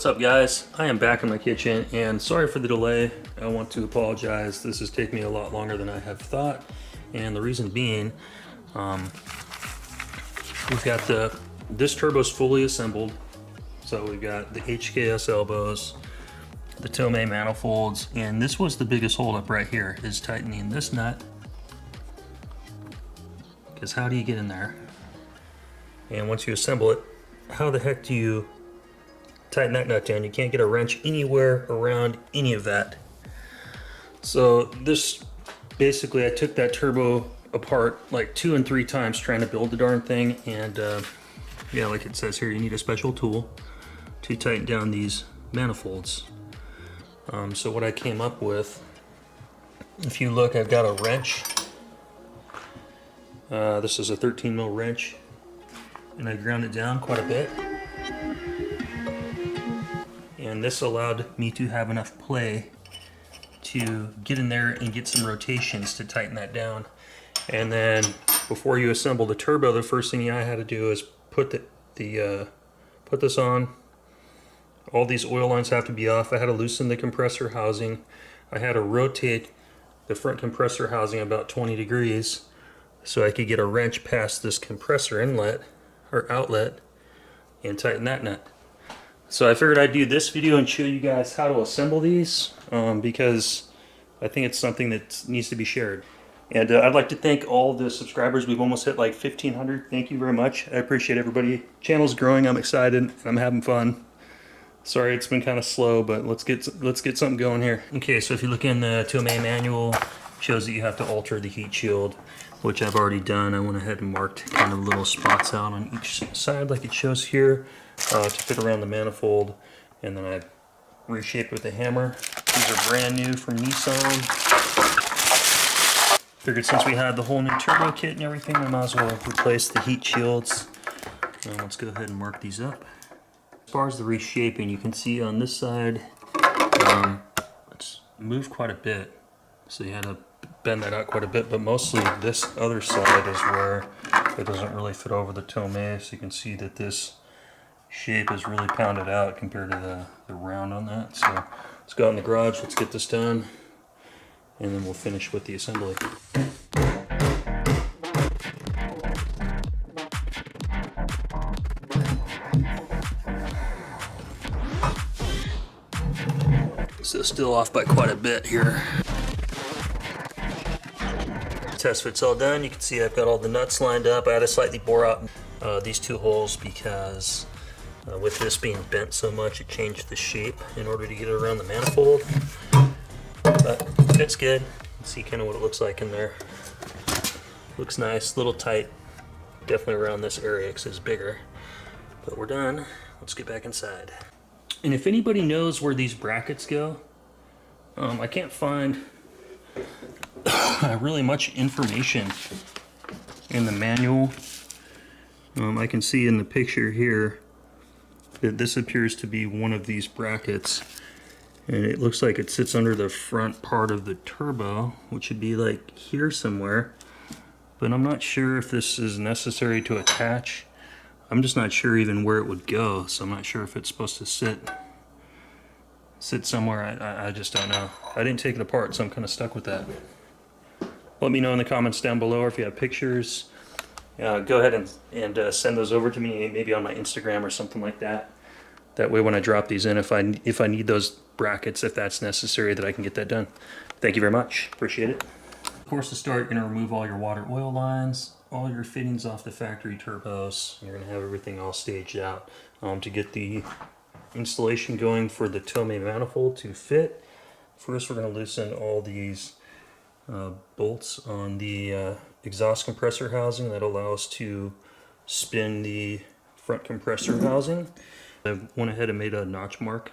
What's up guys? I am back in my kitchen and sorry for the delay. I want to apologize. This has taken me a lot longer than I have thought, and the reason being we've got this turbo's fully assembled. So we've got the HKS elbows, the Tomei manifolds, and this was the biggest holdup right here, is tightening this nut. Because how do you get in there? And once you assemble it, how the heck do you tighten that nut down? You can't get a wrench anywhere around any of that. So this, basically I took that turbo apart like 2 and 3 times trying to build the darn thing, and yeah, like it says here, you need a special tool to tighten down these manifolds. So what I came up with, if you look, I've got a wrench. This is a 13 mil wrench, and I ground it down quite a bit. And this allowed me to have enough play to get in there and get some rotations to tighten that down. And then before you assemble the turbo, the first thing I had to do is put put this on. All these oil lines have to be off. I had to loosen the compressor housing. I had to rotate the front compressor housing about 20 degrees so I could get a wrench past this compressor inlet or outlet and tighten that nut. So I figured I'd do this video and show you guys how to assemble these, because I think it's something that needs to be shared. And I'd like to thank all the subscribers. We've almost hit like 1,500. Thank you very much. I appreciate everybody. Channel's growing. I'm excited and I'm having fun. Sorry it's been kind of slow, but let's get something going here. Okay, so if you look in the Tomei manual, it shows that you have to alter the heat shield, which I've already done. I went ahead and marked kind of little spots out on each side like it shows here, to fit around the manifold, and then I reshaped with a hammer. These are brand new from Nissan. Figured since we had the whole new turbo kit and everything, we might as well replace the heat shields. And let's go ahead and mark these up. As far as the reshaping, you can see on this side, it's moved quite a bit. So you had to bend that out quite a bit, but mostly this other side is where it doesn't really fit over the Tomei. So you can see that this shape is really pounded out compared to the round on that. So let's go out in the garage, let's get this done, and then we'll finish with the assembly. So still off by quite a bit here. Test fit's all done. You can see I've got all the nuts lined up. I had to slightly bore out these 2 holes because with this being bent so much, it changed the shape in order to get it around the manifold. But it's good. You can see kind of what it looks like in there. Looks nice, a little tight. Definitely around this area because it's bigger. But we're done. Let's get back inside. And if anybody knows where these brackets go, I can't find really much information in the manual. I can see in the picture here that this appears to be one of these brackets, and it looks like it sits under the front part of the turbo, which would be like here somewhere, but I'm not sure if this is necessary to attach. I'm just not sure even where it would go, so I'm not sure if it's supposed to sit somewhere. I just don't know. I didn't take it apart, so I'm kind of stuck with that. Let me know in the comments down below, or if you have pictures, go ahead and send those over to me, maybe on my Instagram or something like that. That way when I drop these in, if I need those brackets, if that's necessary, that I can get that done. Thank you very much. Appreciate it. Of course, to start, you're going to remove all your water oil lines, all your fittings off the factory turbos. You're going to have everything all staged out to get the installation going for the Tomei manifold to fit. First, we're going to loosen all these bolts on the exhaust compressor housing that allow us to spin the front compressor housing. I went ahead and made a notch mark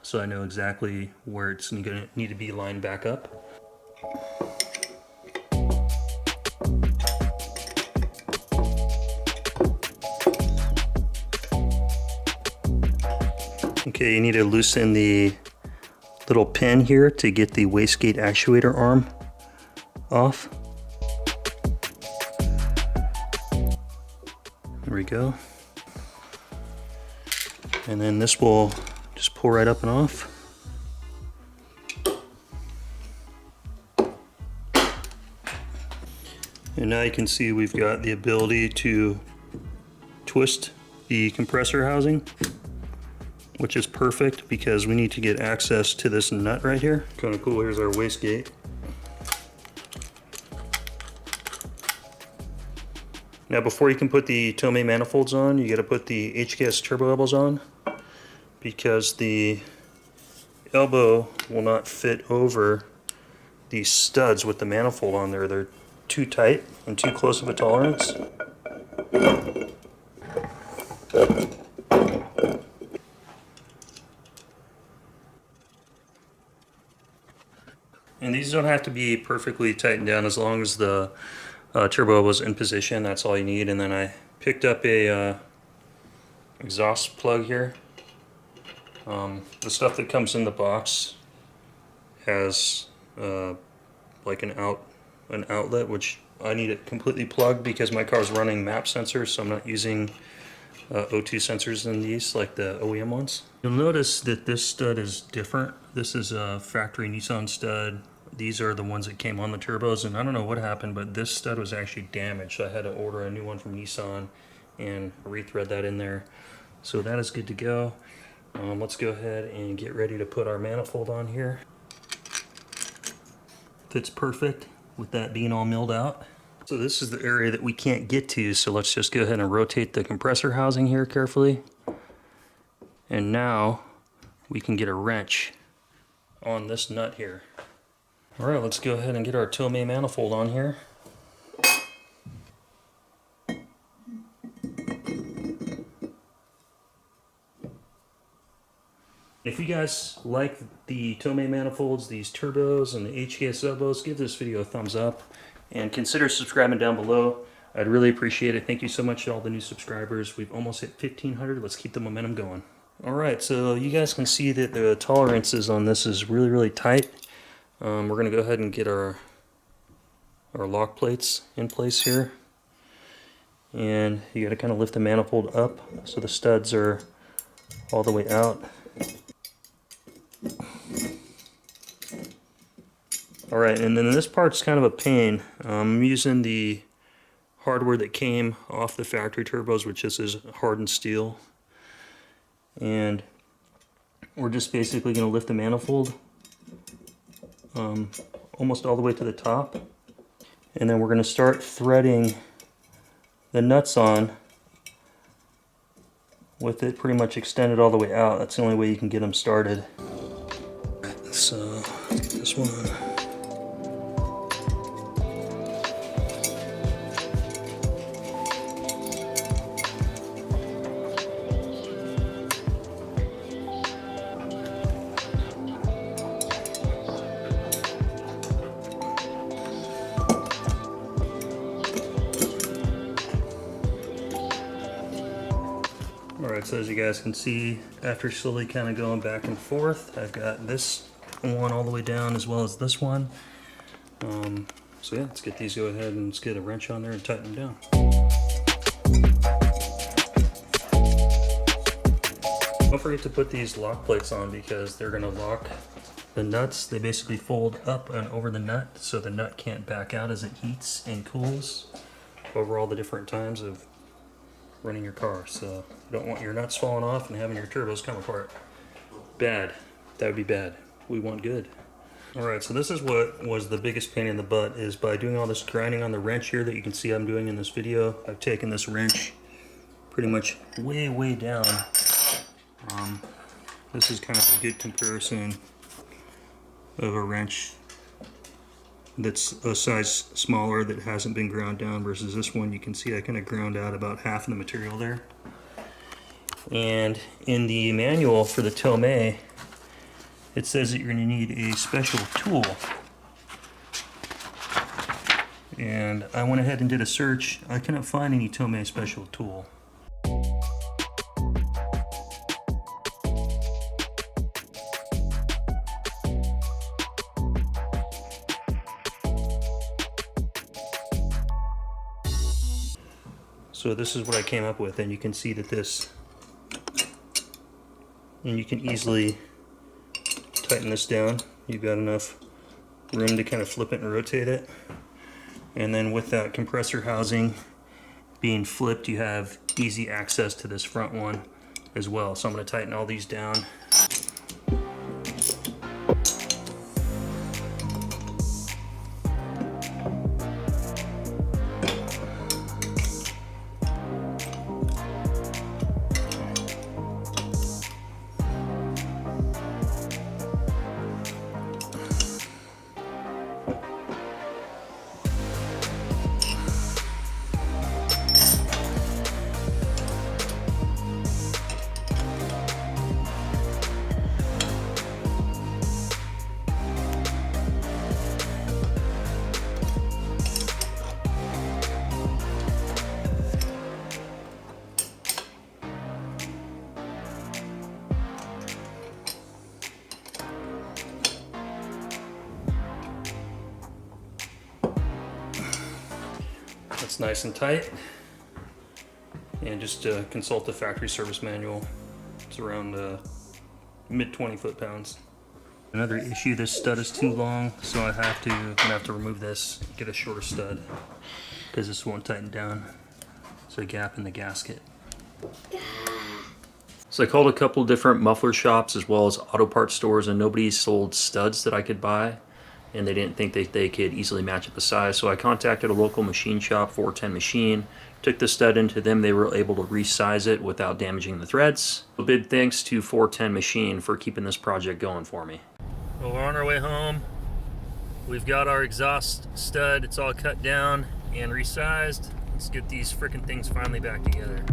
so I know exactly where it's going to need to be lined back up. Okay, you need to loosen the little pin here to get the wastegate actuator arm off. There we go. And then this will just pull right up and off. And now you can see we've got the ability to twist the compressor housing, which is perfect because we need to get access to this nut right here. Kind of cool, here's our wastegate. Now before you can put the Tomei manifolds on, you got to put the HKS turbo elbows on, because the elbow will not fit over these studs with the manifold on there. They're too tight and too close of a tolerance. And these don't have to be perfectly tightened down, as long as the turbo was in position. That's all you need. And then I picked up a exhaust plug here. The stuff that comes in the box has like an outlet, which I need it completely plugged because my car's running map sensors, so I'm not using O2 sensors in these like the OEM ones. You'll notice that this stud is different. This is a factory Nissan stud. These are the ones that came on the turbos, and I don't know what happened, but this stud was actually damaged. So I had to order a new one from Nissan and rethread that in there. So that is good to go. Let's go ahead and get ready to put our manifold on here. Fits perfect with that being all milled out. So this is the area that we can't get to, so let's just go ahead and rotate the compressor housing here carefully. And now we can get a wrench on this nut here. All right, let's go ahead and get our Tomei manifold on here. If you guys like the Tomei manifolds, these turbos, and the HKS elbows, give this video a thumbs up and consider subscribing down below. I'd really appreciate it. Thank you so much to all the new subscribers. We've almost hit 1,500. Let's keep the momentum going. All right, so you guys can see that the tolerances on this is really, really tight. We're going to go ahead and get our lock plates in place here. And you got to kind of lift the manifold up so the studs are all the way out. Alright, and then this part's kind of a pain. I'm using the hardware that came off the factory turbos, which is hardened steel. And we're just basically going to lift the manifold almost all the way to the top. And then we're going to start threading the nuts on with it pretty much extended all the way out. That's the only way you can get them started. So, this one. Alright, so as you guys can see, after slowly kind of going back and forth, I've got this one all the way down as well as this one. So yeah, let's get these, go ahead and let's get a wrench on there and tighten them down. Don't forget to put these lock plates on because they're going to lock the nuts. They basically fold up and over the nut so the nut can't back out as it heats and cools over all the different times of running your car. So you don't want your nuts falling off and having your turbos come apart. Bad. That would be bad. We want good. Alright, so this is what was the biggest pain in the butt, is by doing all this grinding on the wrench here that you can see I'm doing in this video. I've taken this wrench pretty much way down. This is kind of a good comparison of a wrench that's a size smaller that hasn't been ground down versus this one. You can see I kind of ground out about half of the material there. And in the manual for the Tomei, it says that you're going to need a special tool. And I went ahead and did a search. I couldn't find any Tomei special tool. So this is what I came up with, and you can see that this and you can easily tighten this down. You've got enough room to kind of flip it and rotate it. And then with that compressor housing being flipped, you have easy access to this front one as well. So I'm going to tighten all these down. That's nice and tight. And just consult the factory service manual. It's around mid 20 foot-pounds. Another issue, this stud is too long, so I'm gonna have to remove this, get a shorter stud, because this won't tighten down. There's a gap in the gasket. So I called a couple different muffler shops as well as auto parts stores, and nobody sold studs that I could buy, and they didn't think they could easily match up the size. So I contacted a local machine shop, 410 Machine, took the stud into them. They were able to resize it without damaging the threads. A big thanks to 410 Machine for keeping this project going for me. Well, we're on our way home. We've got our exhaust stud. It's all cut down and resized. Let's get these frickin' things finally back together.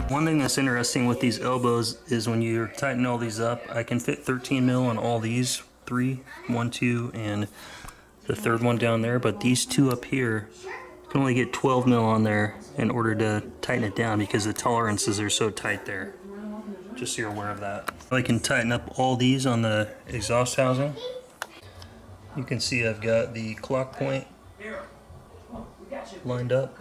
One thing that's interesting with these elbows is when you're tightening all these up, I can fit 13 mil on all these three, 1, 2, and the third one down there, but these two up here, you can only get 12 mil on there in order to tighten it down because the tolerances are so tight there. Just so you're aware of that. I can tighten up all these on the exhaust housing. You can see I've got the clock point lined up.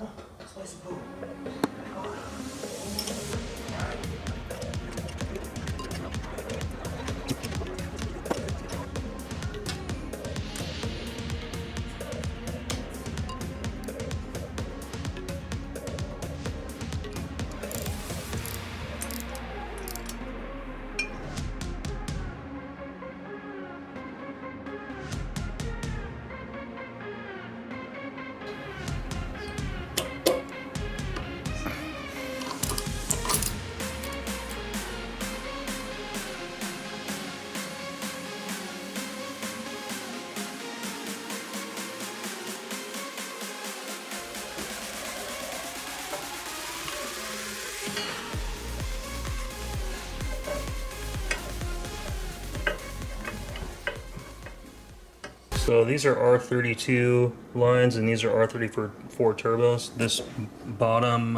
So these are R32 lines and these are R34 turbos. This bottom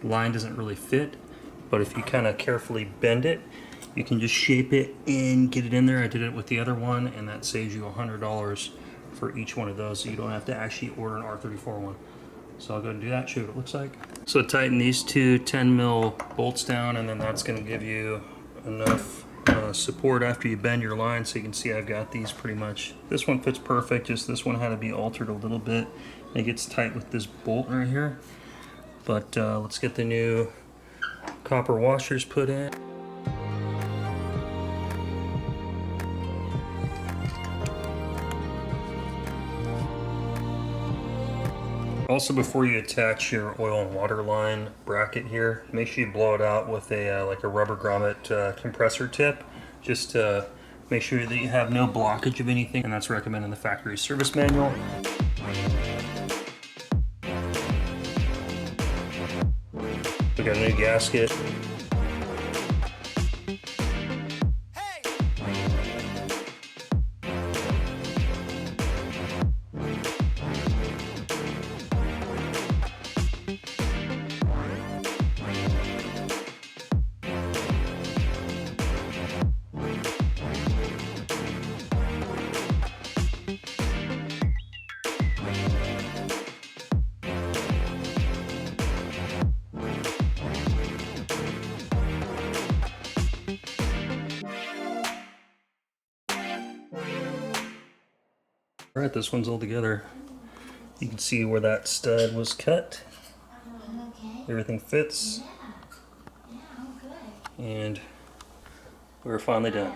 line doesn't really fit, but if you kind of carefully bend it, you can just shape it and get it in there. I did it with the other one, and that saves you $100 for each one of those, so you don't have to actually order an R34 one. So I'll go and do that, show you what it looks like. So tighten these two 10 mil bolts down, and then that's going to give you enough support after you bend your line. So you can see I've got these pretty much. This one fits perfect, just this one had to be altered a little bit. It gets tight with this bolt right here. But let's get the new copper washers put in. Also, before you attach your oil and water line bracket here, make sure you blow it out with a like a rubber grommet compressor tip, just to make sure that you have no blockage of anything, and that's recommended in the factory service manual. We got a new gasket. Alright, this one's all together. You can see where that stud was cut. Everything fits. And we're finally done.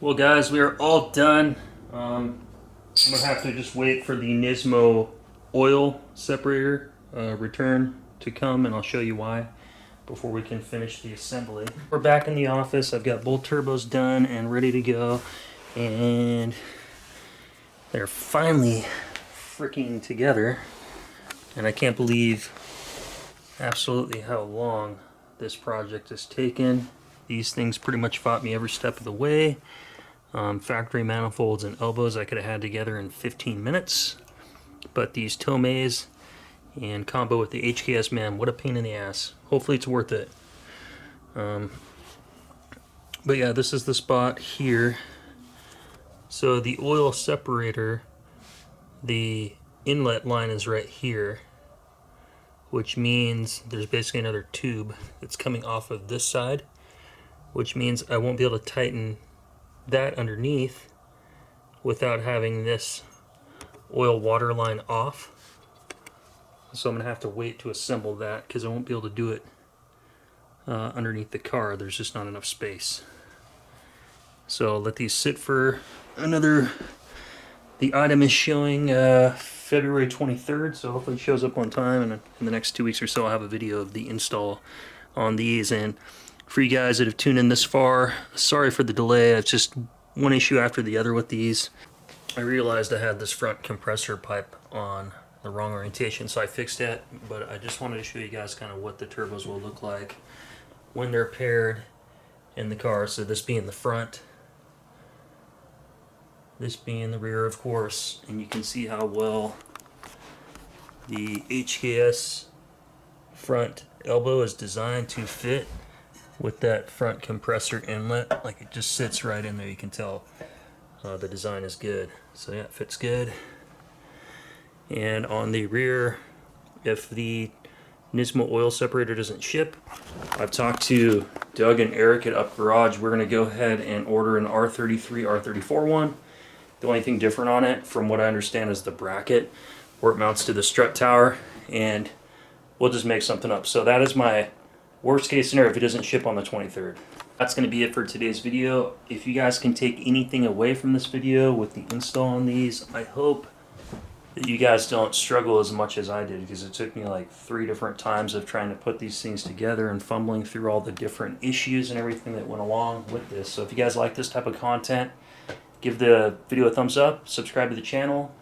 Well guys, we are all done. I'm going to have to just wait for the Nismo oil separator return to come, and I'll show you why before we can finish the assembly. We're back in the office. I've got both turbos done and ready to go, and they're finally freaking together, and I can't believe absolutely how long this project has taken. These things pretty much fought me every step of the way. Factory manifolds and elbows I could have had together in 15 minutes, but these Tomeis and combo with the HKS, man, what a pain in the ass. Hopefully it's worth it. But yeah, this is the spot here. So the oil separator, the inlet line is right here, which means there's basically another tube that's coming off of this side, which means I won't be able to tighten that underneath without having this oil water line off. So I'm gonna have to wait to assemble that because I won't be able to do it underneath the car. There's just not enough space. So I'll let these sit for another, the item is showing February 23rd, so hopefully it shows up on time, and in the next 2 weeks or so I'll have a video of the install on these. And for you guys that have tuned in this far, sorry for the delay. It's just one issue after the other with these. I realized I had this front compressor pipe on the wrong orientation, so I fixed it, but I just wanted to show you guys kind of what the turbos will look like when they're paired in the car. So this being the front, this being the rear, of course, and you can see how well the HKS front elbow is designed to fit with that front compressor inlet. Like, it just sits right in there. You can tell the design is good. So yeah, it fits good. And on the rear, if the Nismo oil separator doesn't ship, I've talked to Doug and Eric at Up Garage. We're gonna go ahead and order an R33, R34 one. The only thing different on it, from what I understand, is the bracket where it mounts to the strut tower, and we'll just make something up. So that is my worst case scenario if it doesn't ship on the 23rd. That's going to be it for today's video. If you guys can take anything away from this video with the install on these, I hope that you guys don't struggle as much as I did, because it took me like 3 different times of trying to put these things together and fumbling through all the different issues and everything that went along with this. So if you guys like this type of content, give the video a thumbs up, subscribe to the channel,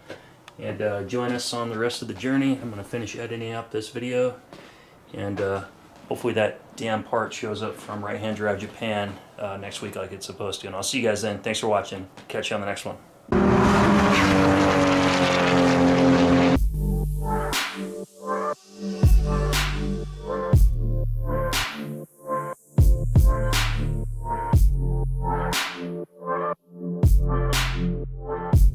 and join us on the rest of the journey. I'm going to finish editing up this video, and hopefully that damn part shows up from Right Hand Drive Japan next week like it's supposed to. And I'll see you guys then. Thanks for watching. Catch you on the next one.